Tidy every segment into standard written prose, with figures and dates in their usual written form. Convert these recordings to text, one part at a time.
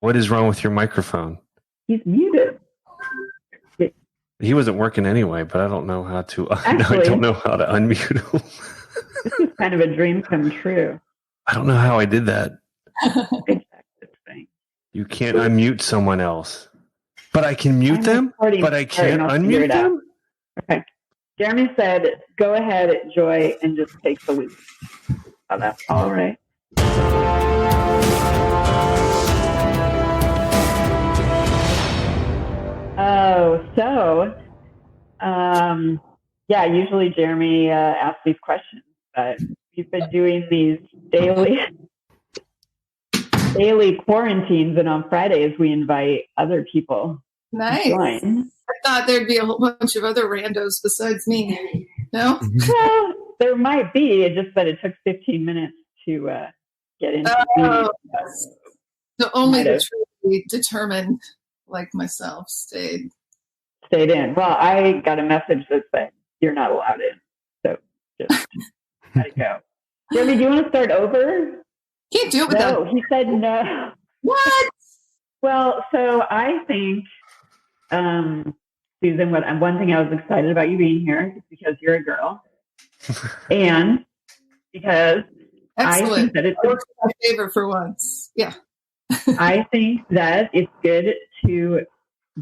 What is wrong with your microphone? He's muted. He wasn't working anyway, but I don't know how to. Actually, I don't know how to unmute him. This is kind of a dream come true. I don't know how I did that. Thing. You can't unmute someone else, but I can mute them. But I can't unmute them. Okay. Jeremy said, "Go ahead, Joy, and just take the lead." Oh, that's all right. Oh, so, yeah, usually Jeremy asks these questions, but we've been doing these daily quarantines, and on Fridays we invite other people. Nice. To join. I thought there'd be a whole bunch of other randos besides me. No? Well, there might be. It's just that it took 15 minutes to get into the So only the truly determined, like myself, stayed in. Well, I got a message that said you're not allowed in. So just gotta go. Jeremy, do you want to start over? Can't do it without. No, he said no. What? Well, so I think, Susan, one thing I was excited about you being here is because you're a girl, and because Excellent. I think that it's my favor for once. Yeah. I think that it's good to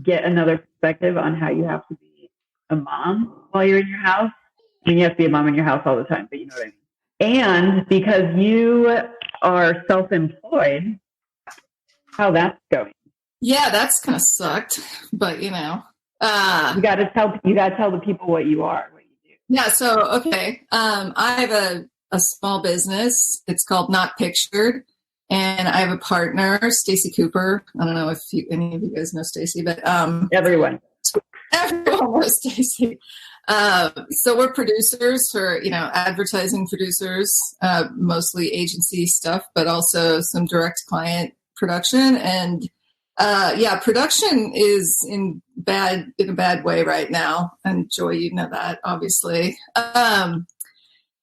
get another perspective on how you have to be a mom while you're in your house. I mean, you have to be a mom in your house all the time, but you know what I mean. And because you are self-employed, how that's going. Yeah, that's kind of sucked, but you know. You got to tell the people what you are, what you do. Yeah, so, okay. I have a small business. It's called Not Pictured. And I have a partner, Stacy Cooper. I don't know if any of you guys know Stacy, but everyone knows Stacy. So we're producers for, advertising producers, mostly agency stuff, but also some direct client production. And production is in a bad way right now. And Joy, you know that, obviously.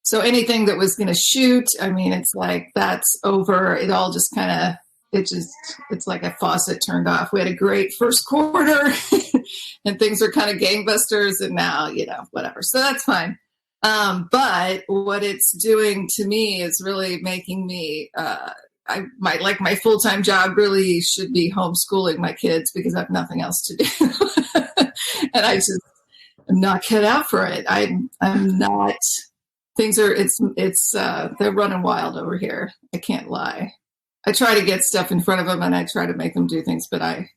So anything that was going to shoot, I mean, it's like that's over. It all just kind of, it's like a faucet turned off. We had a great first quarter and things are kind of gangbusters, and now, whatever. So that's fine. But what it's doing to me is really making me, my full-time job really should be homeschooling my kids because I have nothing else to do. And I'm not cut out for it. I'm not. Things are, they're running wild over here. I can't lie. I try to get stuff in front of them and I try to make them do things, but I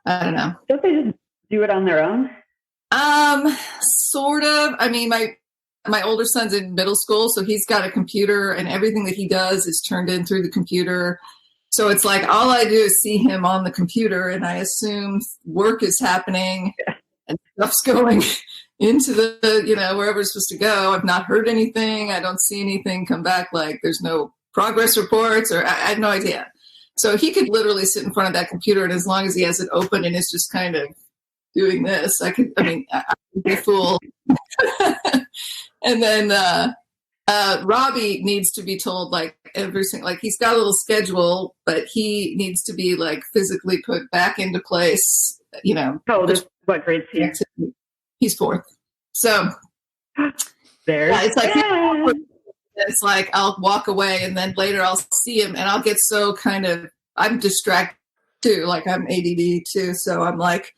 don't know. Don't they just do it on their own? Sort of. I mean, my older son's in middle school, so he's got a computer and everything that he does is turned in through the computer. So it's like all I do is see him on the computer and I assume work is happening and stuff's going into the, wherever it's supposed to go. I've not heard anything. I don't see anything come back. Like there's no progress reports or I have no idea. So he could literally sit in front of that computer and as long as he has it open and is just kind of doing this, I could be a fool. And then Robbie needs to be told like everything, like he's got a little schedule, but he needs to be like physically put back into place, What grade is he? He's 4th. So it's like I'll walk away and then later I'll see him and I'll get so I'm distracted too. Like I'm ADD too. So I'm like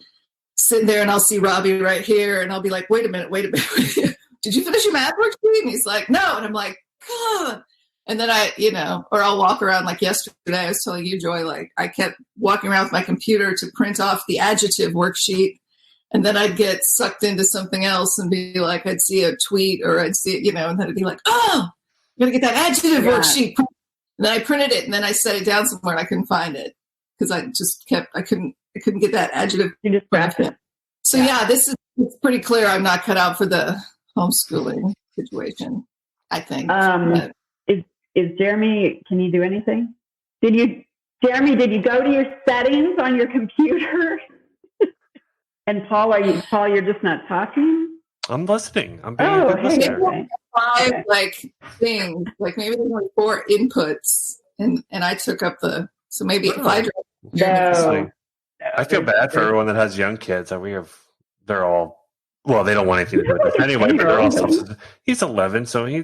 sitting there and I'll see Robbie right here and I'll be like, wait a minute. Did you finish your math worksheet? And he's like, no. And I'm like, God. And then or I'll walk around like yesterday. I was telling you, Joy, like I kept walking around with my computer to print off the adjective worksheet. And then I'd get sucked into something else and be like, I'd see a tweet or I'd see it, and then it'd be like, oh, I'm going to get that adjective worksheet. And then I printed it and then I set it down somewhere and I couldn't find it because I just I couldn't get that adjective. You just grabbed it. So it's pretty clear I'm not cut out for the homeschooling situation, I think. Is Jeremy, can you do anything? Jeremy, did you go to your settings on your computer? And Paul, you're just not talking? I'm listening. I'm being a good listener. Okay. 5 things, like maybe there's only 4 inputs, and I took up so maybe if I No. I feel bad for everyone that has young kids. They're all, well, they don't want anything to do with us anyway, but they're all, he's 11, so he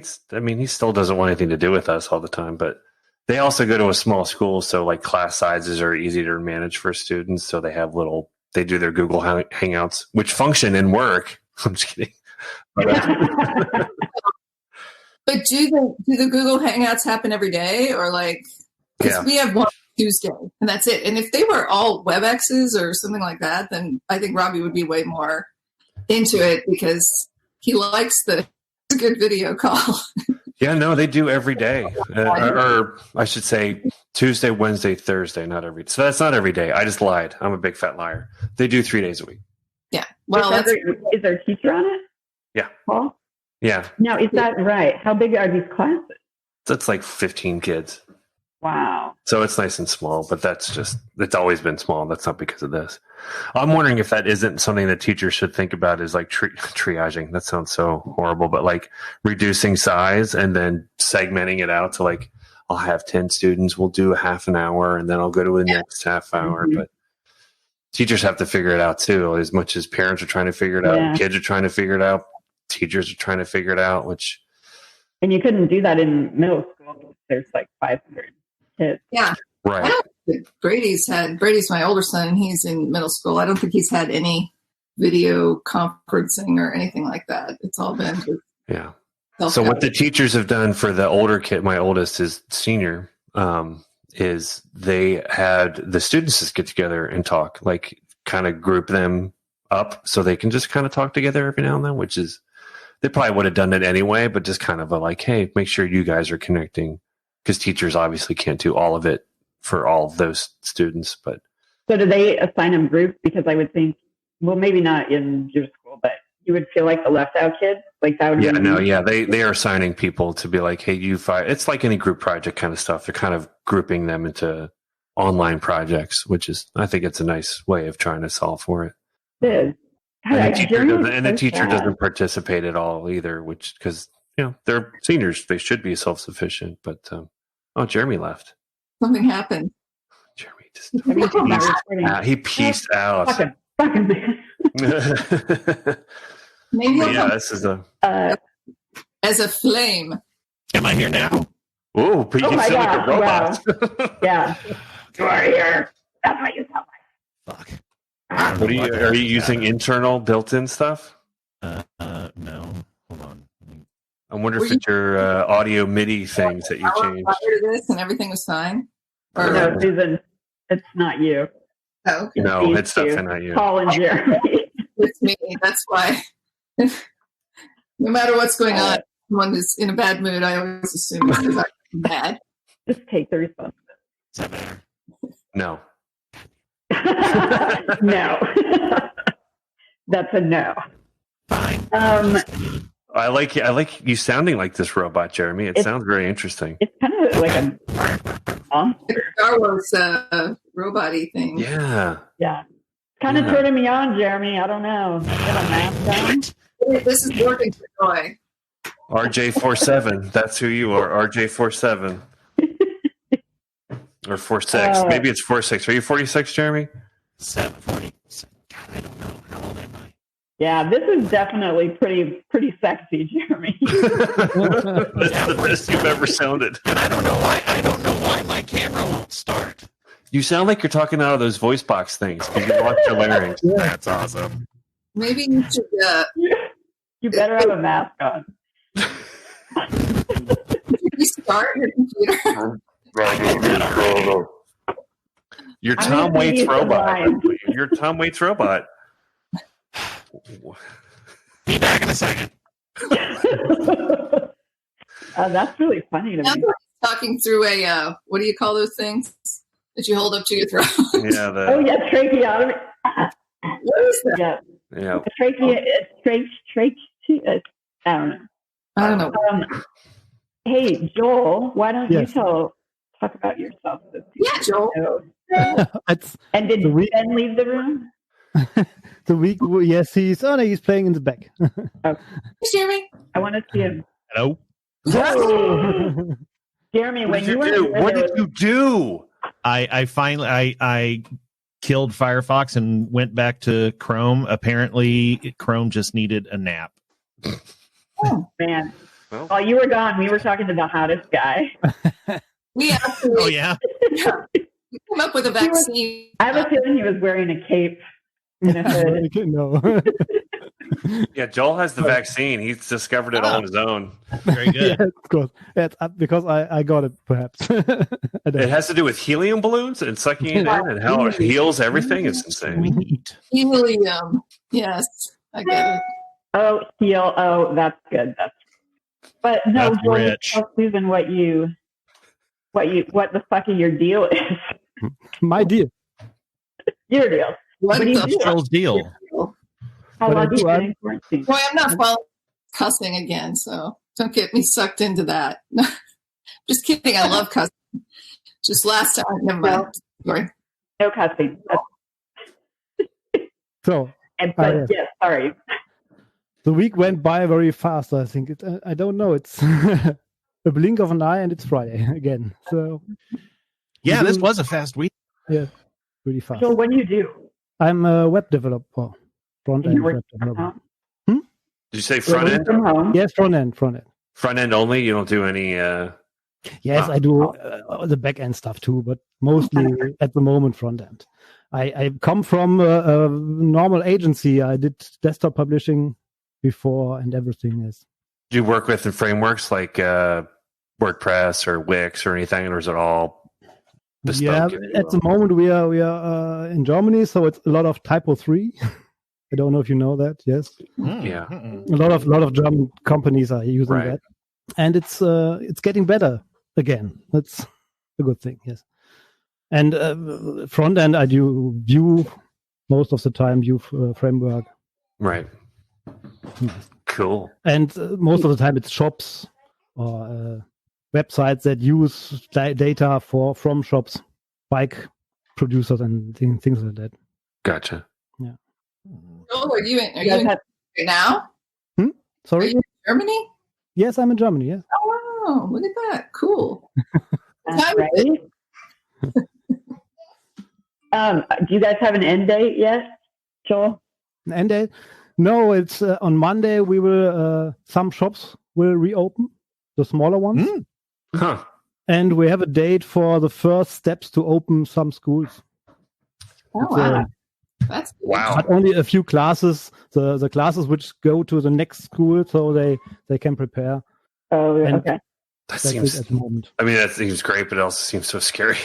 still doesn't want anything to do with us all the time, but they also go to a small school, so like class sizes are easy to manage for students, so they do their Google Hangouts, which function and work. I'm just kidding. But do the Google Hangouts happen every day, or like, because we have one Tuesday and that's it. And if they were all WebExes or something like that, then I think Robbie would be way more into it because he likes the good video call. Yeah, no, they do every day, or I should say Tuesday, Wednesday, Thursday, not every. So that's not every day. I just lied. I'm a big fat liar. They do 3 days a week. Yeah. Well, is there a teacher on it? Yeah. Paul? Yeah. Now, is that right? How big are these classes? That's like 15 kids. Wow. So it's nice and small, but it's always been small. That's not because of this. I'm wondering if that isn't something that teachers should think about is like triaging. That sounds so horrible, but like reducing size and then segmenting it out to like, I'll have 10 students, we'll do a half an hour, and then I'll go to the next half hour. Mm-hmm. But teachers have to figure it out too, as much as parents are trying to figure it out, kids are trying to figure it out, teachers are trying to figure it out, and you couldn't do that in middle school. There's like 500 kids. Yeah. Right. Brady's my older son. He's in middle school. I don't think he's had any video conferencing or anything like that. It's all been So what the teachers have done for the older kid, my oldest is senior, is they had the students just get together and talk, like kind of group them up so they can just kind of talk together every now and then, which is, they probably would have done it anyway, but just kind of like, hey, make sure you guys are connecting, because teachers obviously can't do all of it for all of those students. But so do they assign them groups? Because I would think, well, maybe not in your school, but you would feel like the left out kids, like that would they are assigning people to be like, hey, you five. It's like any group project kind of stuff. They're kind of grouping them into online projects, which is, I think it's a nice way of trying to solve for it. It is. And the teacher doesn't participate at all either, which, because they're seniors, they should be self-sufficient. But Jeremy left. Something happened. Jeremy just he pieced out. Fucking Maybe this is as a flame. Am I here now? Oh, but you sound like a robot. Wow. Yeah. You are here. That's what you sound like. Fuck. What are you using internal built-in stuff? No. Hold on. I wonder if it's your audio MIDI things that you changed. This and everything was fine. Or no, Susan, it's not you. Oh, okay. No, it's definitely not you. Paul and Jeremy. It's me. That's why. No matter what's going on, someone is in a bad mood. I always assume it's because I'm bad. Just take the responsibility. Is that better? No. No. That's a no. Fine. I like you sounding like this robot, Jeremy. It sounds very interesting. It's kind of like a monster. Star Wars robot-y thing. Yeah. Yeah. Kind of turning me on, Jeremy. I don't know. Get a mask on. This is working for Joy. RJ47. That's who you are. RJ47. Or 46. Maybe it's 46. Are you 46, Jeremy? 746. God, I don't know. How old am I? Yeah, this is definitely pretty sexy, Jeremy. This is the best you've ever sounded. And I don't know why my camera won't start. You sound like you're talking out of those voice box things because you lost your larynx. That's awesome. Maybe you should. You better have a mask on. Restart your computer. You're Tom Waits robot. You're Tom Waits robot. Be back in a second. That's really funny to me. Talking through a what do you call those things that you hold up to your throat? Yeah, tracheotomy. What is that? Yeah. I don't know. Hey, Joel, why don't you talk about yourself? Yeah, Joel. And did Ben leave the room? Yes, he's playing in the back. Okay. Jeremy, I want to see him. Hello. Whoa. Jeremy, what did you do? I finally I killed Firefox and went back to Chrome. Apparently, Chrome just needed a nap. Oh, man. Well, While you were gone, we were talking to the hottest guy. We actually Oh yeah, came up with a vaccine. I have a feeling he was wearing a cape and a hood. No. yeah, Joel has the vaccine. He's discovered it all on his own. very good. Yeah, of course. Yeah, because I got it, perhaps. I don't It has to do with helium balloons and sucking it in and how it heals everything. It's insane. Sweet. Helium. Yes, I get it. Oh, heel. Oh, that's good. But no, That's Joel, rich. tell Susan what the fucking your deal is. My deal. Your deal. What What do you the do? Joel's deal. How What long I have you do, been in quarantine? Boy, I'm not following cussing again, so don't get me sucked into that. Just kidding. I love cussing. Just last time. Never mind. Sorry. No cussing. So yes. Yes, sorry. the week went by very fast. I think I don't know. It's a blink of an eye, and it's Friday again. So Yeah, this was a fast week. really fast. So what do you do? I'm a web developer, front You end work web from developer. home? Did you say front end? From home? Yes, front end. Front end only? You don't do any. Yes, Ah. I do the back end stuff too, but mostly at the moment front end. I come from a normal agency. I did desktop publishing before and everything. Yes. Do you work with the frameworks like WordPress or Wix or anything, or is it all bespoke? Yeah, if you at the will? moment we are in Germany, so it's a lot of Typo 3. I don't know if you know that. Yes, Yeah. Mm-mm. a lot of German companies are using Right. that, and it's getting better again. That's a good thing. Yes, and front end I do Vue most of the time. Vue framework, Right. Cool. and most of the time it's shops or websites that use data from shops, bike producers and things like that. Gotcha. Oh, are you in You guys right have- now? Are Sorry. you in Germany? Yes, I'm in Germany. Yes. Oh, look at that. Cool. That's Time right. Do you guys have an end date yet, Joel? And no, it's on Monday. We will some shops will reopen, the smaller ones, Huh. and we have a date for the first steps to open some schools. Oh, It's, wow. That's good. Wow. But only a few classes. The classes which go to the next school, so they can prepare. Oh, And- okay. That That's seems. it at the moment. I mean, that seems great, but it also seems so scary.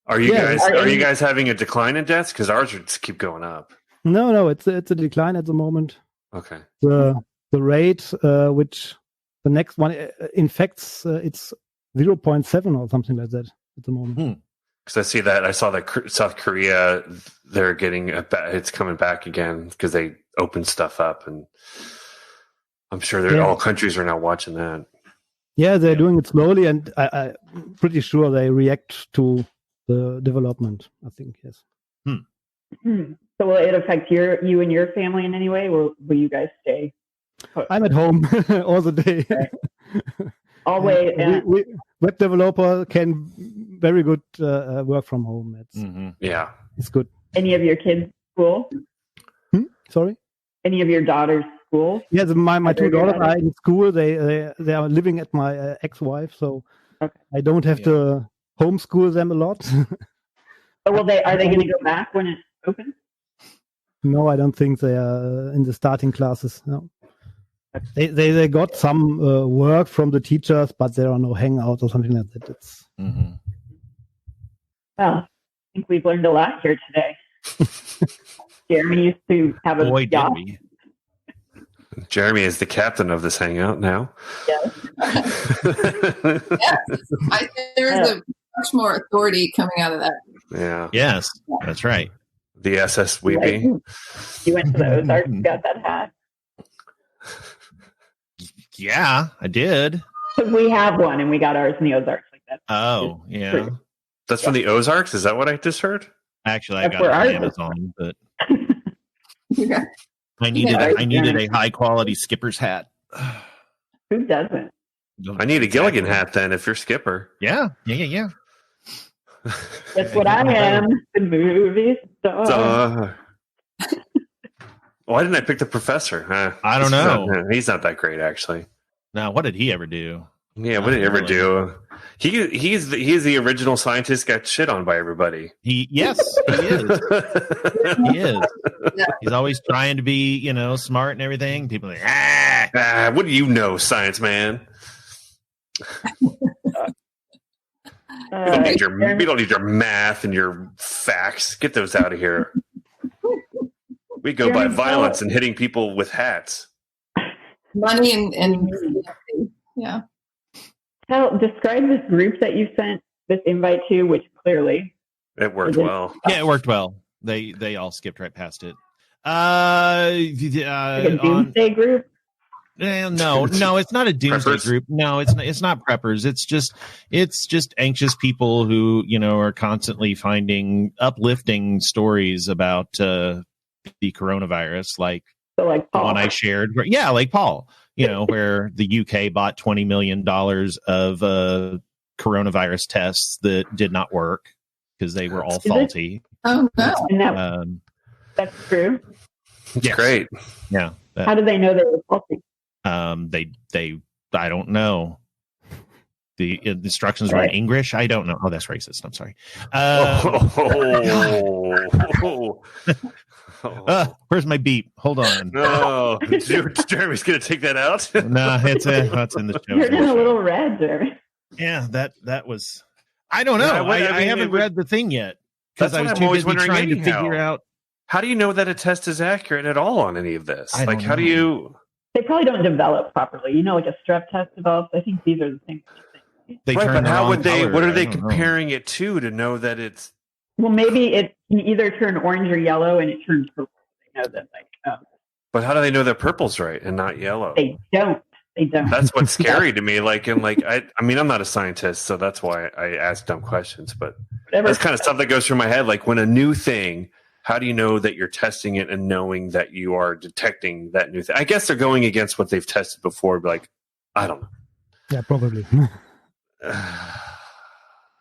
Are you Yeah. Are you guys having a decline in deaths? Because ours just keep going up. No, it's a decline at the moment. Okay. The rate which the next one infects, it's 0.7 or something like that at the moment. Because I saw that South Korea, they're getting it's coming back again because they opened stuff up, and I'm sure Yeah. all countries are now watching that. Yeah, they're doing it slowly, and I'm pretty sure they react to the development. I think yes. So will it affect you and your family in any way, or will you guys stay? I'm at home all the day. Always. Web developer can very good work from home. Yeah. It's good. Any of your kids' school? Sorry. Any of your daughter's school? Yeah, my Are two they daughters good? are in school. They are living at my ex-wife, so Okay. I don't have to homeschool them a lot. Or are they going to go back when it opens? No, I don't think they are in the starting classes. No. They got some work from the teachers, but there are no hangouts or something like that. It's Well, I think we've learned a lot here today. Jeremy used to have a Boy, did yacht. we. Jeremy is the captain of this hangout now. Yes. Yes. I think there's a much more authority coming out of that. Yeah. Yes, that's right. The SS Weepy. You went to the Ozarks, got that hat. Yeah, I did. Because we have one, and we got ours in the Ozarks like that. Oh, yeah. That's from the Ozarks? Is that what I just heard? Actually, I That's got where it on ours is. Amazon, but Yeah. I needed Yeah. I needed a high quality skipper's hat. Who doesn't? I need a Gilligan hat then if you're Skipper. Yeah. That's what I am. The movie star. Why didn't I pick the professor? I don't know. He's not that great, actually. Now, what did he ever do? Yeah, what did he ever do? He's the original scientist got shit on by everybody. Yes, he is. He is. Yeah. He's always trying to be, smart and everything. People are like, what do you know, science man? We don't need your math and your facts. Get those out of here. We go by violence and hitting people with hats. Money and yeah. Describe this group that you sent this invite to, which clearly it worked well. Yeah, it worked well. They all skipped right past it. like a doomsday group. No, it's not a doomsday group. No, it's not preppers. It's just anxious people who are constantly finding uplifting stories about the coronavirus, like Paul. the one I shared. Yeah, like Paul. Where the UK bought $20 million of coronavirus tests that did not work because they were all faulty. Oh no, that's true. It's great. Yeah. How did they know they were faulty? They I don't know. The instructions were in English. I don't know. Oh, that's racist. I'm sorry. Where's my beep? Hold on. No, Jeremy's going to take that out. No, it's in the show. You're in a little red, Jeremy. Yeah, that was. I don't know. I haven't read the thing yet because I was too busy trying to figure out. How do you know that a test is accurate at all on any of this? How do you? They probably don't develop properly. Like a strep test develops. I think these are the things. But how would they? What are they comparing it to know that it's? Well, maybe it can either turn orange or yellow, and it turns purple. They know that, But how do they know that purple's right and not yellow? They don't. That's what's scary to me. I mean, I'm not a scientist, so that's why I ask dumb questions. But that's kind of stuff that goes through my head. Like when a new thing, how do you know that you're testing it and knowing that you are detecting that new thing? I guess they're going against what they've tested before. But I don't know. Yeah, probably.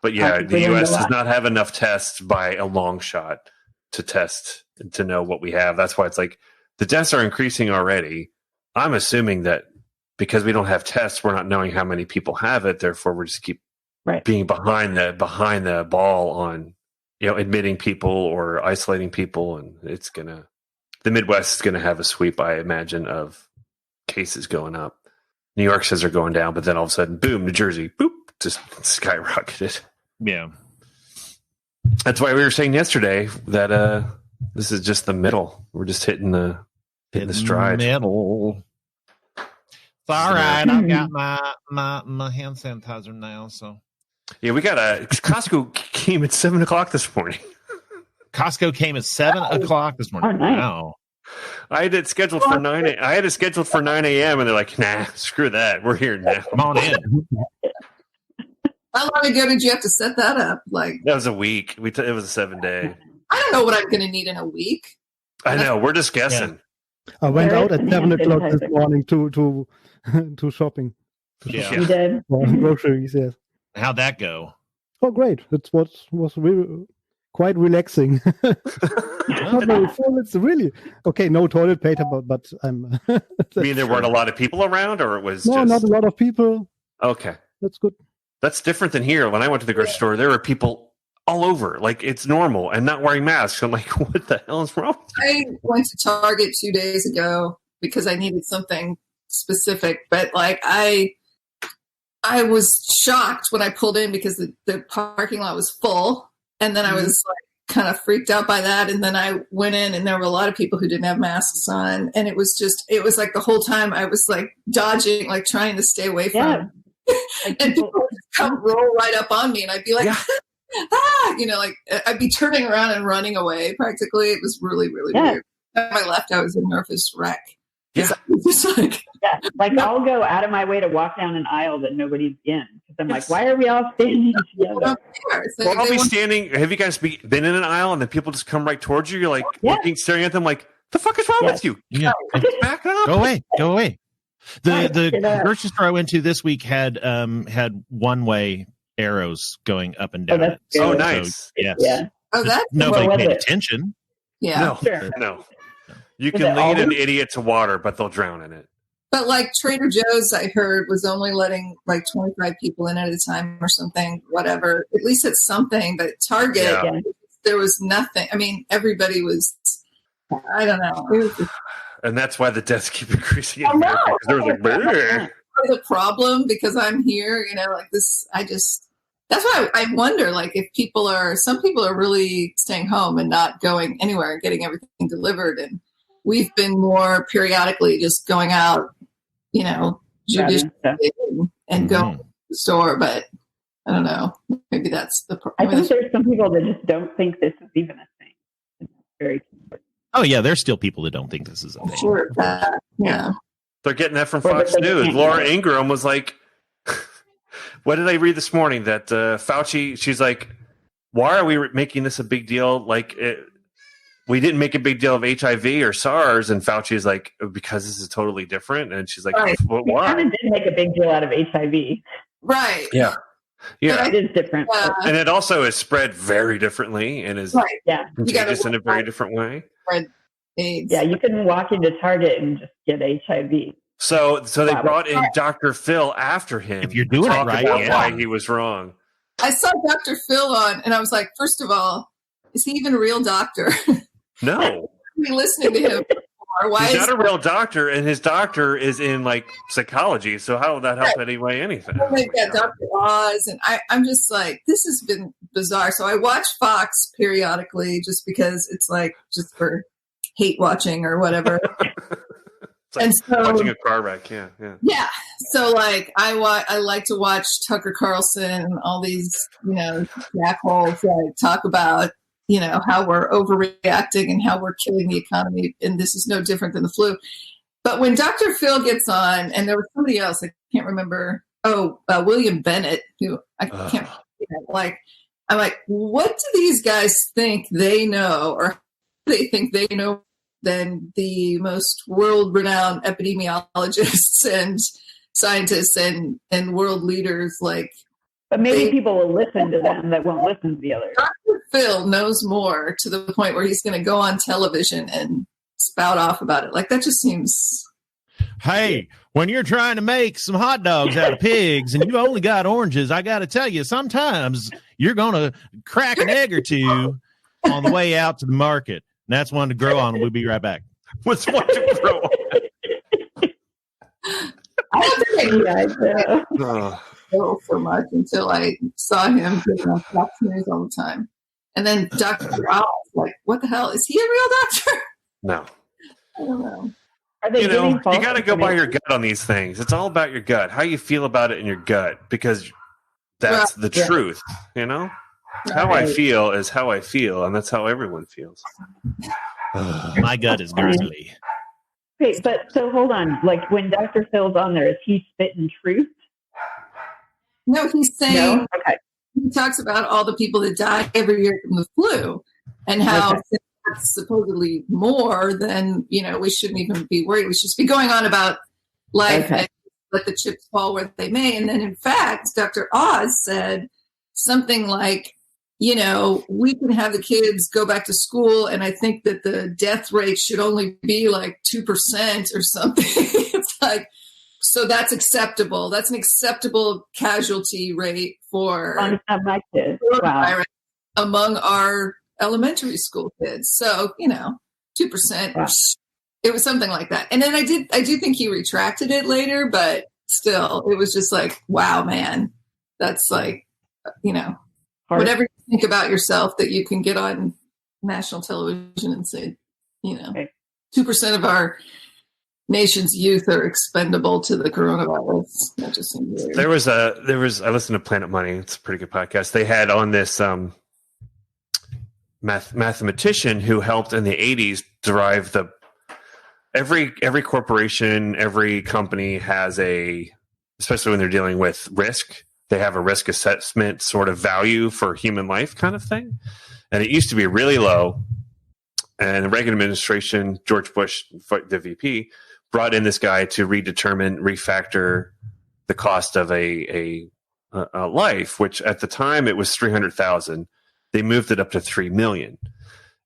But yeah, the U.S. does not have enough tests by a long shot to test to know what we have. That's why it's like the deaths are increasing already. I'm assuming that because we don't have tests, we're not knowing how many people have it. Therefore, we just keep being behind the ball on admitting people or isolating people, and the Midwest is gonna have a sweep, I imagine, of cases going up. New York says they're going down, but then all of a sudden, boom, New Jersey, boop, just skyrocketed. Yeah. That's why we were saying yesterday that this is just the middle. We're just hitting the stride. Middle. It's all right. I've got my hand sanitizer now. So yeah, we got Costco came at 7:00 this morning. Costco came at 7:00 this morning. Oh, nice. Wow. I had it scheduled for 9 a.m. and they're like, nah, screw that. We're here now. Come on in. How long ago did you have to set that up? That was a week. It was a 7-day. I don't know what I'm going to need in a week. I know. We're just guessing. Yeah. I went out at 7:00 this morning to shopping. Yeah. You did? Groceries, yes. How'd that go? Oh, great. It was really quite relaxing. Not very full. It's really okay. No toilet paper, but I'm. You mean there weren't a lot of people around, or it was not a lot of people. Okay, that's good. That's different than here. When I went to the grocery store, there were people all over, like it's normal, and not wearing masks. I'm like, what the hell is wrong? I went to Target 2 days ago because I needed something specific, but I was shocked when I pulled in because the parking lot was full, and then I was kind of freaked out by that. And then I went in, and there were a lot of people who didn't have masks on, and it was like the whole time I was like dodging, like trying to stay away from. And people would come roll right up on me, and I'd be like, I'd be turning around and running away. Practically, it was really, really weird. When I left, I was a nervous wreck. Yeah, I'll go out of my way to walk down an aisle that nobody's in because I'm like, why are we all standing together? Well, I'll be standing. Have you guys been in an aisle and then people just come right towards you? You're like looking, staring at them, like, the fuck is wrong with you? Yeah, back up. Go away. The grocery store I went to this week had one way arrows going up and down. that's good. Oh, nice. So, yes. Yeah. Oh, that's Nobody What was paid it? attention. yeah. No, Sure. no. You Was can it all lead an the- idiot to water, but they'll drown in it. But like Trader Joe's, I heard was only letting like 25 people in at a time or something. Whatever. At least it's something. But Target, Yeah. there was nothing. I mean, everybody was. I don't know. It was just And that's why the deaths keep increasing in I know. America. Because there was like, "Brr." the problem because I'm here. You know, like this. That's why I wonder, like, if some people are really staying home and not going anywhere and getting everything delivered. And we've been more periodically just going out, you know, judiciously and going to the store. But I don't know. Maybe that's the I problem. think there's some people that just don't think this is even a thing. It's very Oh yeah, there's still people that don't think this is a thing. Sure. Yeah. They're getting that from Or Fox that they News. can't Laura do it. Ingraham was like, what did I read this morning? That Fauci, she's like, why are we making this a big deal? Like, we didn't make a big deal of HIV or SARS. And Fauci is like, because this is totally different. And she's like, Right. well, We kind why? of did make a big deal out of HIV. Right. Yeah. Yeah. It is different. but- And it also is spread very differently and is Right. yeah. contagious in a very different way. AIDS. Yeah. You couldn't walk into Target and just get HIV. So they Wow. brought in Dr. Phil after him. If you're doing to it talk right, about yeah. why he was wrong. I saw Dr. Phil on, and I was like, first of all, is he even a real doctor? No. Are we listening to him? Or why He's is not a real doctor, and his doctor is in like psychology. So how would that help anyway? Anything? they've got Dr. Oz? And I'm just like, this has been bizarre. So I watch Fox periodically just because it's like just for hate watching or whatever. It's like And so watching a car wreck. Yeah, yeah. yeah, so like I like to watch Tucker Carlson and all these, you know, jackholes like talk about, you know, how we're overreacting and how we're killing the economy, and this is no different than the flu. But when Dr. Phil gets on, and there was somebody else, I can't remember. Oh, William Bennett, who I can't. Like, I'm like, what do these guys think they know, or they think they know than the most world-renowned epidemiologists and scientists and world leaders? Like, But maybe people will listen to them that won't listen to the others. Dr. Phil knows more to the point where he's going to go on television and spout off about it. Like, that just seems. Hey, when you're trying to make some hot dogs out of pigs and you only got oranges, I got to tell you, sometimes you're going to crack an egg or two on the way out to the market. And that's one to grow on. We'll be right back. What's one to grow? I don't think I Oh, know so much until I saw him giving us Fox News all the time. And then Dr. Oz, like, what the hell? Is he a real doctor? no. I don't know. Are they You know, giving false you got to go by your information? gut on these things. It's all about your gut, how you feel about it in your gut, because that's the Yeah. truth. You know, how I Right. feel is how I feel, and that's how everyone feels. My gut is grizzly. Wait, but so hold on. Like when Dr. Phil's on there, is he spitting truth? No, he's saying No? Okay. he talks about all the people that die every year from the flu and how Okay. it's supposedly more than, you know, we shouldn't even be worried. We should just be going on about life Okay. and let the chips fall where they may. And then, in fact, Dr. Oz said something like, you know, we can have the kids go back to school, and I think that the death rate should only be like 2% or something. It's like, so that's acceptable. That's an acceptable casualty rate for On my kids. Wow. coronavirus among our elementary school kids. So, you know, 2%. Wow. It was something like that. And then I do think he retracted it later, but still, it was just like, wow, man, that's like, you know, Hard. whatever you think about yourself that you can get on national television and say, you know, Okay. 2% of our nation's youth are expendable to the coronavirus. That just seems weird. There was I listened to Planet Money. It's a pretty good podcast. They had on this mathematician who helped in the 80s derive the every corporation, every company has especially when they're dealing with risk, they have a risk assessment sort of value for human life kind of thing. And it used to be really low. And the Reagan administration, George Bush, the VP, brought in this guy to refactor the cost of a life, which at the time it was 300,000. They moved it up to 3 million.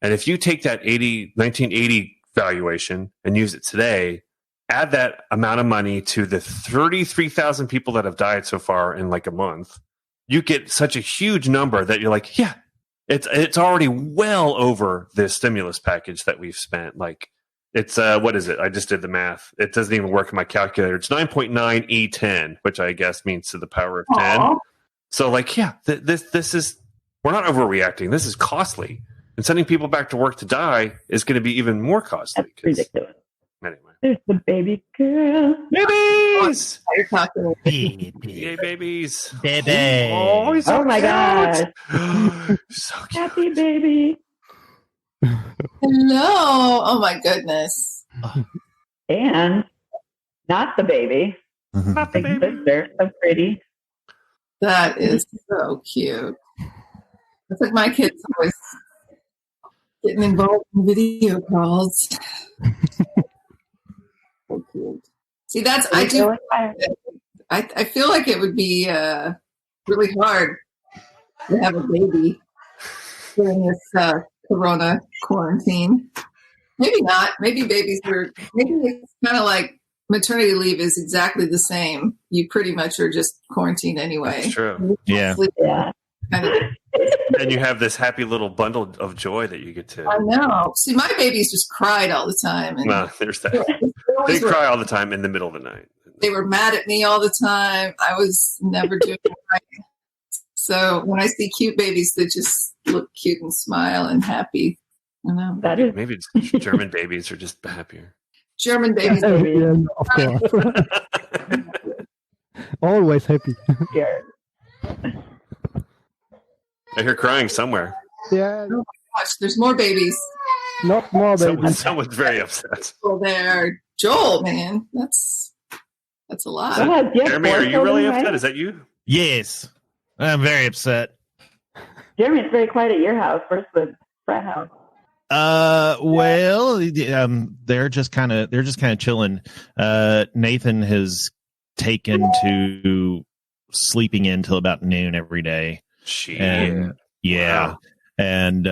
And if you take that 1980 valuation and use it today, add that amount of money to the 33,000 people that have died so far in like a month, you get such a huge number that you're like, yeah, it's already well over the stimulus package that we've spent. Like, it's what is it? I just did the math. It doesn't even work in my calculator. It's 9.9 E10, which I guess means to the power of 10. Aww. So like, yeah, this is, we're not overreacting. This is costly, and sending people back to work to die is going to be even more costly. That's ridiculous. Anyway, There's the baby girl. babies, You're talking. yay, babies, Baby. Oh, he's so Oh my cute. gosh. So cute. Happy baby. Hello. Oh my goodness. And not the baby. Not the Big baby. sister. So pretty. That is so cute. It's like my kids always getting involved in video calls. So cute. See, I feel like it would be really hard to have a baby during this Corona quarantine. Maybe not. Maybe maybe it's kind of like maternity leave is exactly the same. You pretty much are just quarantined anyway. That's true. Yeah. Yeah. Kind of. And you have this happy little bundle of joy that you get to. I know. See, my babies just cried all the time. And Well, there's that. they They always were- cry all the time in the middle of the night. they were mad at me all the time. I was never doing it right. So when I see cute babies that just look cute and smile and happy, I know. That is Maybe it's German babies are just happier. German babies. Yeah, of course. Always happy. scared. I hear crying somewhere. Yeah, Gosh, there's more babies not more babies. Someone's very upset. there. Joel, man, that's a lot. Go ahead. Do you have Jeremy, four are you children, really right? upset? Is that you? Yes. I'm very upset. Jeremy, it's very quiet at your house versus the frat house. Well, they're just kind of chilling. Nathan has taken to sleeping in till about noon every day. And yeah. Wow. And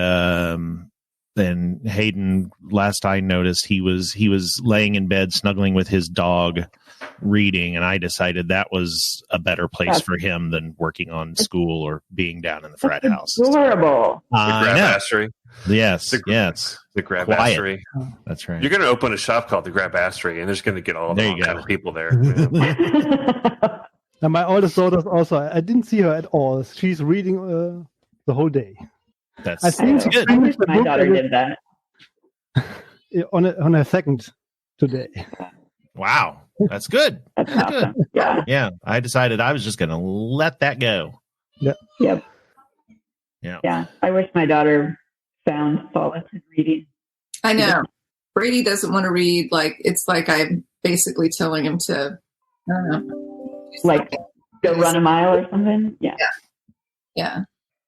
then Hayden, last I noticed, he was laying in bed snuggling with his dog reading, and I decided that was a better place for him than working on school or being down in the frat That's house. adorable. The I know. Grabassery. Yes, The- yes, The Quiet. Grabassery. that's right. You're going to open a shop called the Grabassery, and there's going to get all the There you wrong go. kind of people there. And my oldest daughter's also. I didn't see her at all. She's reading the whole day. That's I think that's good. I wish The my book daughter every- did that. On her second today. Wow, that's good. That's That's good. awesome. Yeah. Yeah, I decided I was just going to let that go. Yep. Yeah. Yeah. I wish my daughter found solace in reading. I know. Brady doesn't want to read. Like, it's like I'm basically telling him to, I don't know. do Like, something. Go run a mile or something. Yeah. Yeah,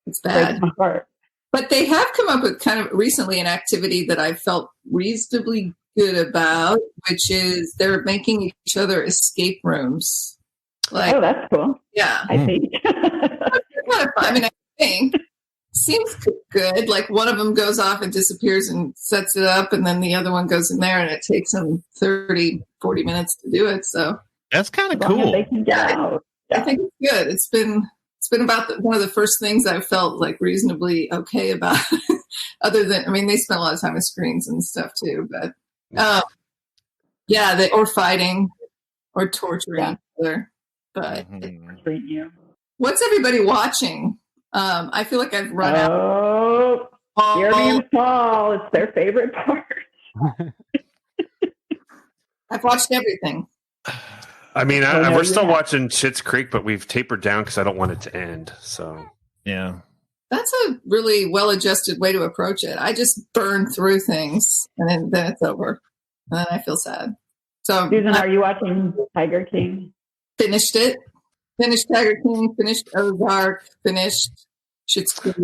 it's Breaks bad. my heart. But they have come up with kind of recently an activity that I felt reasonably good about, which is they're making each other escape rooms. Like, Oh, that's cool. yeah. I think. Kind of fun. I mean, I think seems good. Like one of them goes off and disappears and sets it up, and then the other one goes in there, and it takes them 30, 40 minutes to do it. So That's kind of As long as cool. they can get out. I think it's good. It's been about one of the first things I've felt like reasonably okay about. Other than, I mean, they spend a lot of time with screens and stuff too, but yeah, or fighting or torturing each other. But Mhm. Treat you. what's everybody watching? I feel like I've run out. Oh, Jeremy and Paul. It's their favorite part. I've watched everything. I mean, Oh, no, we're still yeah. watching Schitt's Creek, but we've tapered down because I don't want it to end. So Yeah. That's a really well-adjusted way to approach it. I just burn through things, and then it's over, and then I feel sad. So Susan, I are you watching Tiger King? finished it. Finished Tiger King. Finished Ozark. Finished Schitt's Creek.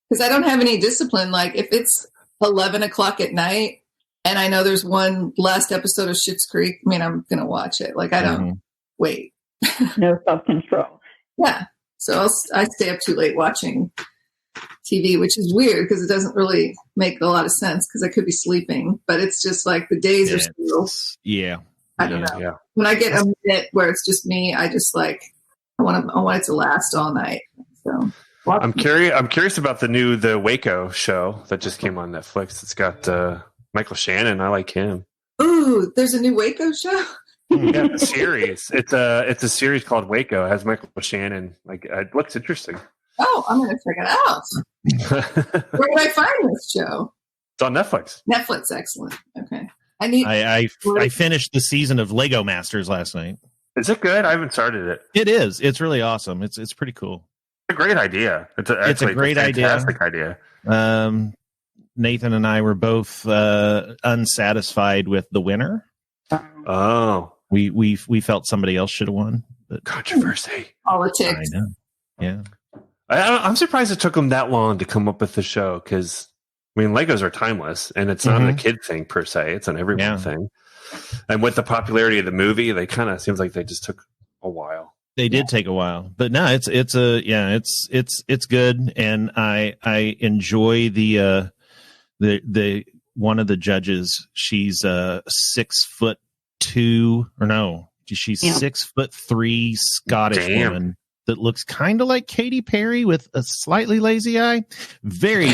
Because I don't have any discipline. Like if it's 11 o'clock at night, and I know there's one last episode of Schitt's Creek, I mean, I'm gonna watch it. Like I don't Mhm. wait. No self-control. Yeah. So I stay up too late watching TV, which is weird because it doesn't really make a lot of sense because I could be sleeping, but it's just like the days are still. Yeah. I don't know. Yeah. When I get a minute where it's just me, I just like I want it to last all night. So I'm curious about the Waco show that just came on Netflix. It's got Michael Shannon. I like him. Ooh, there's a new Waco show. Yeah, a series. It's a series called Waco. It has Michael Shannon. Like, it looks interesting. Oh, I'm gonna check it out. Where can I find this show? It's on Netflix. Netflix, excellent. Okay, I finished the season of Lego Masters last night. Is it good? I haven't started it. It is. It's really awesome. It's pretty cool. It's a great idea. It's a great fantastic idea. Nathan and I were both unsatisfied with the winner. Oh, we felt somebody else should have won. But controversy. Politics. I know. Yeah. I'm surprised it took them that long to come up with the show because, I mean, Legos are timeless and it's not a kid thing per se. It's an everyone thing. And with the popularity of the movie, they kind of seems like they just took a while. They did take a while, but no, it's good, and I enjoy the one of the judges. She's 6'2", or no, she's 6'3" Scottish woman that looks kind of like Katy Perry with a slightly lazy eye. Very,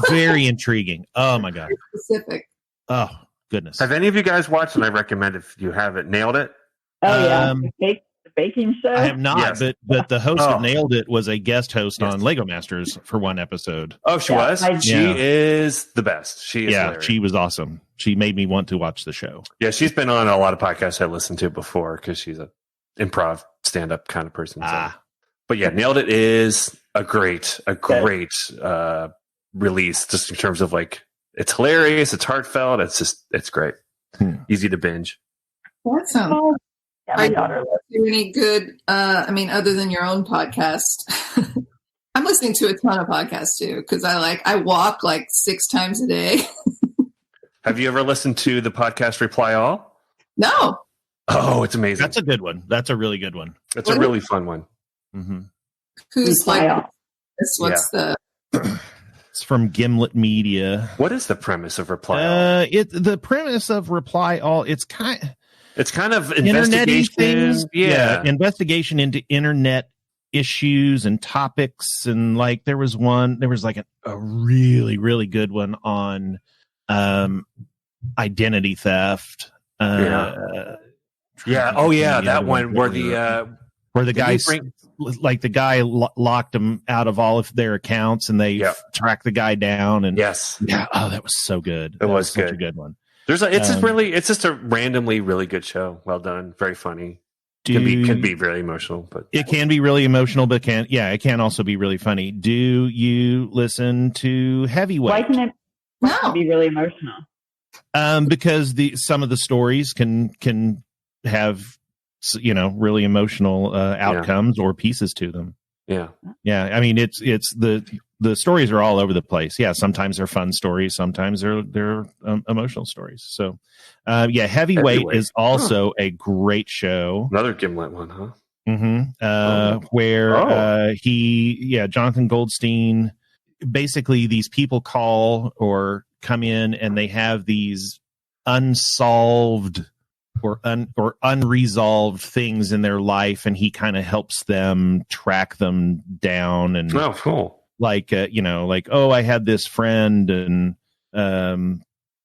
very intriguing. Oh my god! Specific. Oh goodness! Have any of you guys watched? And I recommend if you haven't, Nailed It. Oh yeah, the baking show. I have not, Yes. but the host of Nailed It was a guest host on Lego Masters for one episode. Oh, she was. She is the best. She is. Hilarious. She was awesome. She made me want to watch the show. Yeah, she's been on a lot of podcasts I listened to before because she's a improv stand-up kind of person. So. But yeah, Nailed It is a great release just in terms of like it's hilarious, it's heartfelt, it's great, easy to binge. That sounds. Yeah, my daughter loves do any good? I mean, other than your own podcast, I'm listening to a ton of podcasts too because I walk like 6 times a day. Have you ever listened to the podcast Reply All? No. Oh, it's amazing. That's a good one. That's a really good one. It's a really fun one. Mm-hmm. Who's Reply All. This? What's the? It's from Gimlet Media. What is the premise of Reply All? The premise of Reply All. It's kind of investigation. Things. Yeah, investigation into internet issues and topics, and like there was like a really, really good one on identity theft. Oh yeah, that one where the guy locked them out of all of their accounts, and they tracked the guy down. And that was so good. It was good. Such a good one. It's just a randomly really good show. Well done, very funny. Can be really emotional, but it can be really emotional, but it can also be really funny. Do you listen to Heavyweight? Why can it be really emotional? Because some of the stories can have really emotional outcomes or pieces to them. Yeah. I mean, it's the stories are all over the place. Yeah, sometimes they're fun stories, sometimes they're emotional stories. So, Heavyweight is also a great show. Another Gimlet one, huh? Mm-hmm. Where Jonathan Goldstein. Basically, these people call or come in, and they have these unsolved or unresolved things in their life, and he kind of helps them track them down. And cool. I had this friend, and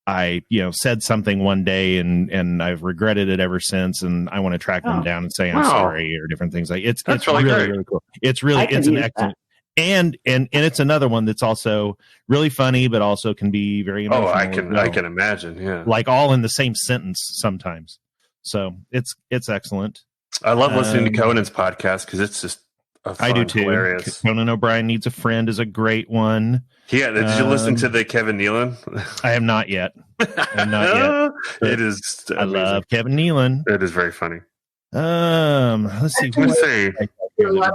I said something one day, and I've regretted it ever since, and I want to track them down and say I'm sorry, or different things. Like it's really cool. It's an excellent. That. And it's another one that's also really funny, but also can be very emotional. I can imagine. Yeah, like all in the same sentence sometimes. So it's excellent. I love listening to Conan's podcast because it's just I do too. Hilarious. Conan O'Brien Needs a Friend is a great one. Yeah, did you listen to the Kevin Nealon? I have not yet. It is. I love Kevin Nealon. It is very funny. Let's see. Mark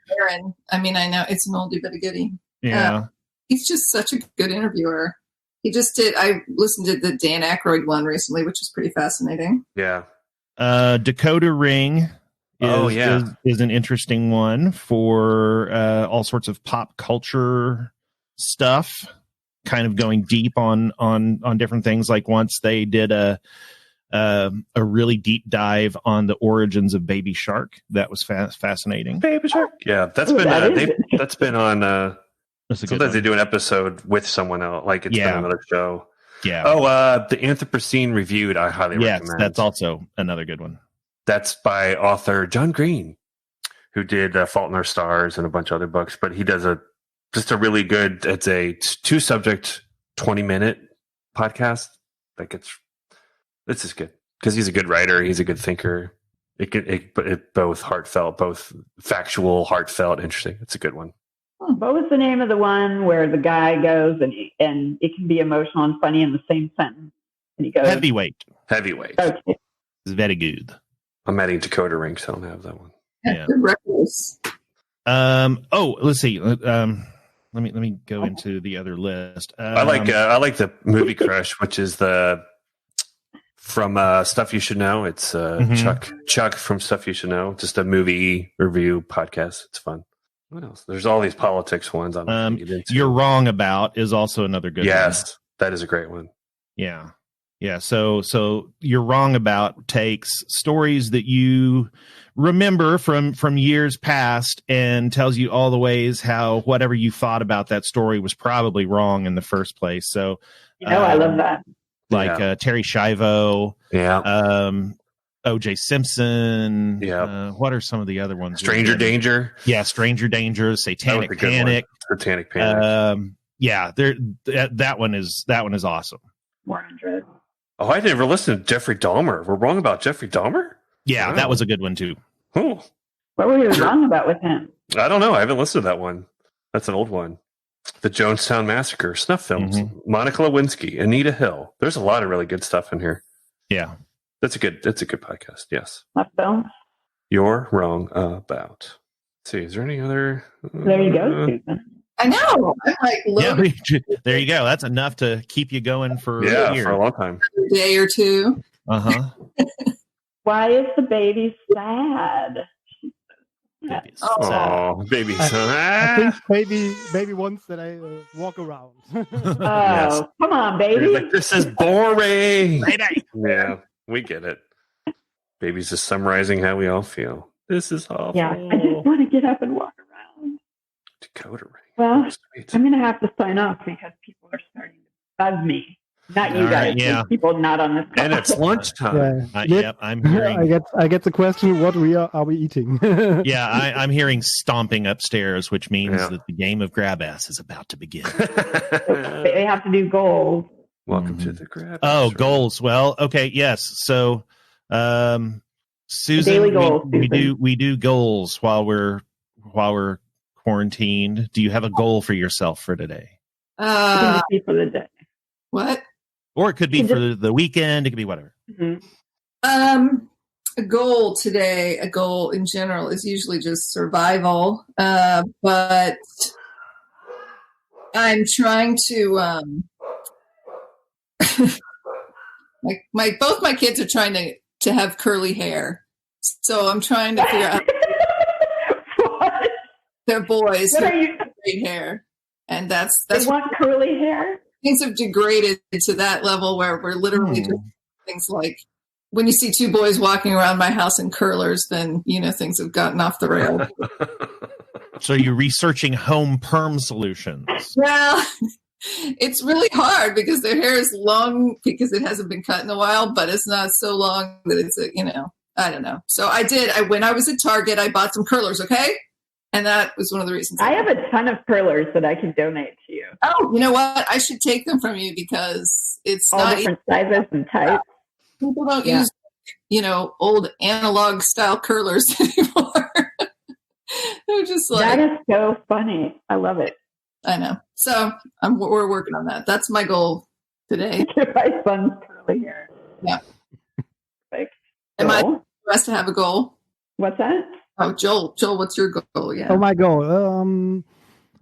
Maron. I mean, I know it's an oldie but a goodie. Yeah, he's just such a good interviewer. He just did. I listened to the Dan Aykroyd one recently, which is pretty fascinating. Yeah. Dakota Ring is an interesting one for all sorts of pop culture stuff, kind of going deep on different things. Like once they did a really deep dive on the origins of Baby Shark. That was fascinating. Baby Shark. Yeah, that's been on. Sometimes they do an episode with someone else, like it's been another show. Yeah. Oh, the Anthropocene Reviewed. I highly recommend. Yes, that's also another good one. That's by author John Green, who did Fault in Our Stars and a bunch of other books. But he does just a really good. It's a 2-subject, 20-minute podcast. It's just good because he's a good writer. He's a good thinker. It both heartfelt, both factual, heartfelt, interesting. It's a good one. What was the name of the one where the guy goes and it can be emotional and funny in the same sentence? And he goes, Heavyweight. Okay. It's very good. I'm adding Dakota Ring, so I don't have that one. Yeah. Let's see. Let me go into the other list. I like the Movie Crush, which is from Stuff You Should Know. It's Chuck from Stuff You Should Know. Just a movie review podcast. It's fun. What else? There's all these politics ones. You're Wrong About is also another good one. Yes, that is a great one. Yeah. So You're Wrong About takes stories that you remember from years past and tells you all the ways how whatever you thought about that story was probably wrong in the first place. So I love that. Like Terry Schiavo. Yeah. O.J. Simpson. Yeah. What are some of the other ones? Stranger Danger. Yeah, Stranger Danger, Satanic Panic. Satanic Panic. That one is awesome. 400. Oh, I never listened to Jeffrey Dahmer. We're wrong about Jeffrey Dahmer? Yeah, Wow. That was a good one too. Oh. What were you wrong about with him? I don't know. I haven't listened to that one. That's an old one. The Jonestown Massacre, snuff films. Monica Lewinsky, Anita Hill. There's a lot of really good stuff in here. Yeah. That's a good podcast. Yes. Left film. You're Wrong About. Let's see, is there any other? There you go, Susan. I know. I'm like, look, there you go. That's enough to keep you going for a year. For a long time. a day or two. Why is the baby sad? Oh, baby. I think baby wants that I walk around. Yes. Come on, baby. Like, this is boring. Yeah, we get it. Baby's just summarizing how we all feel. This is awful. Yeah, I just want to get up and walk around. Dakota Ring. Well, I'm going to have to sign off because people are starting to buzz me. Not you guys. Yeah. People not on this call. And it's lunchtime. I'm hearing. I get the question: what are we eating? I'm hearing stomping upstairs, which means that the game of grab ass is about to begin. They have to do goals. Welcome to the grab. Oh, goals. Well, okay, yes. So, Susan, daily goals, we do goals while we're quarantined. Do you have a goal for yourself for today? For the day. What? Or it could be for the weekend. It could be whatever. Mm-hmm. A goal today, a goal in general is usually just survival. But I'm trying to, both my kids are trying to have curly hair. So I'm trying to figure out. What? They're boys. What are you? Straight hair. And that's They want curly hair? Things have degraded to that level where we're literally just things like when you see two boys walking around my house in curlers, then things have gotten off the rails. So you're researching home perm solutions. Well, it's really hard because their hair is long because it hasn't been cut in a while, but it's not so long that it's I don't know. So when I was at Target, I bought some curlers. Okay. And that was one of the reasons. I have a ton of curlers that I can donate to you. Oh, you know what? I should take them from you because it's all not different sizes and types. People don't use, old analog style curlers anymore. They're just like that is so funny. I love it. I know. So we're working on that. That's my goal today. My son's curly hair. Yeah. Like, am I the rest to have a goal? What's that? Oh, Joel, what's your goal? Yeah. Oh, my goal.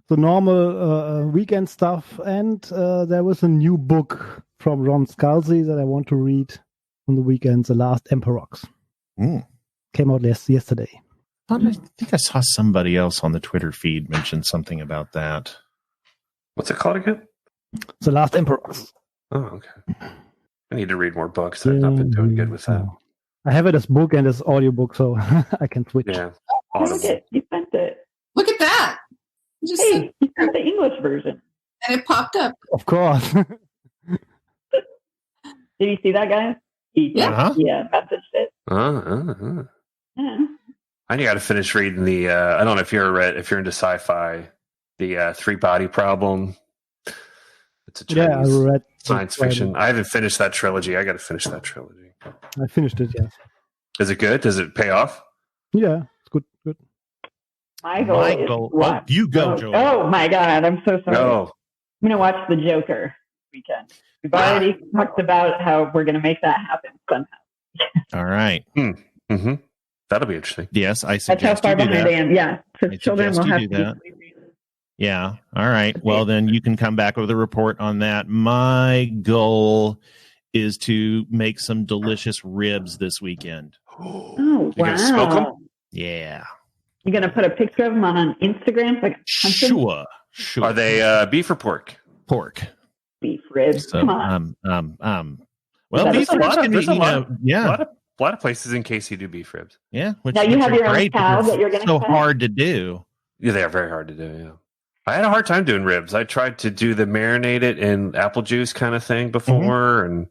The normal weekend stuff. And there was a new book from Ron Scalzi that I want to read on the weekend, The Last Emperox. Came out yesterday. I think I saw somebody else on the Twitter feed mention something about that. What's it called again? The Last Emperors. Oh, okay. I need to read more books. I've not been doing good with that. I have it as book and as audiobook, so I can switch. Yeah. Oh, look at you sent it. Look at that. You just Hey, you sent the English version. and it popped up. Of course. Did you see that, guys? Uh-huh. Yeah, messaged it. Yeah. I got to finish reading the. I don't know if you're into sci-fi, the Three Body Problem. It's a Chinese I read science fiction. I haven't finished that trilogy. I got to finish that trilogy. I finished it. Yes. Is it good? Does it pay off? Yeah, it's good. Good. Michael. Oh, you go, Joel. Oh my God, I'm so sorry. No. I'm gonna watch The Joker weekend. We've already talked about how we're gonna make that happen somehow. All right. Mm-hmm. That'll be interesting. Yes, I That's how suggest far you do behind that. I am. Yeah, I because children will suggest you have do to that. be sleeping. Yeah. All right. Well, then you can come back with a report on that. My goal is to make some delicious ribs this weekend. Oh You gonna smoke 'em? wow! Yeah. You're gonna put a picture of them on Instagram so I can hunt them? Sure. Are they beef or pork? pork? Beef ribs. So, Come on. well, There's beef a ribs lot of- can be, there's a lot of- yeah, A lot of places in KC do beef ribs. yeah. Which, Now you which have is your own great cow because that you're gonna it's so cut? hard to do. Yeah, they are very hard to do. Yeah, I had a hard time doing ribs. I tried to do the marinate it in apple juice kind of thing before, and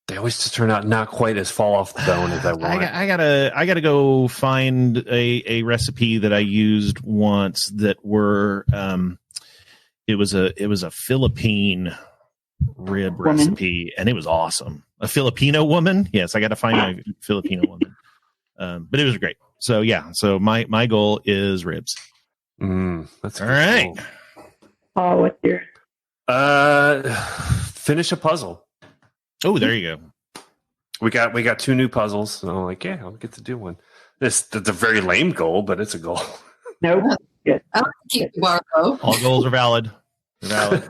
they always just turn out not quite as fall off the bone as I want. I gotta go find a recipe that I used once that were it was a Philippine rib Woman. recipe, and it was awesome. A Filipino woman, yes, I got to find a Filipino woman, but it was great. So yeah, so my goal is ribs. That's All right. cool. Oh, what's your? Finish a puzzle. Oh, there you go. We got 2 new puzzles, and I'm like, yeah, I'll get to do one. That's a very lame goal, but it's a goal. Nope. Good. I like to keep the bar low. All goals are valid. They're valid.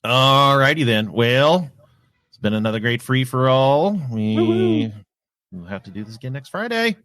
All righty then. Well, it's been another great free for all. We will have to do this again next Friday.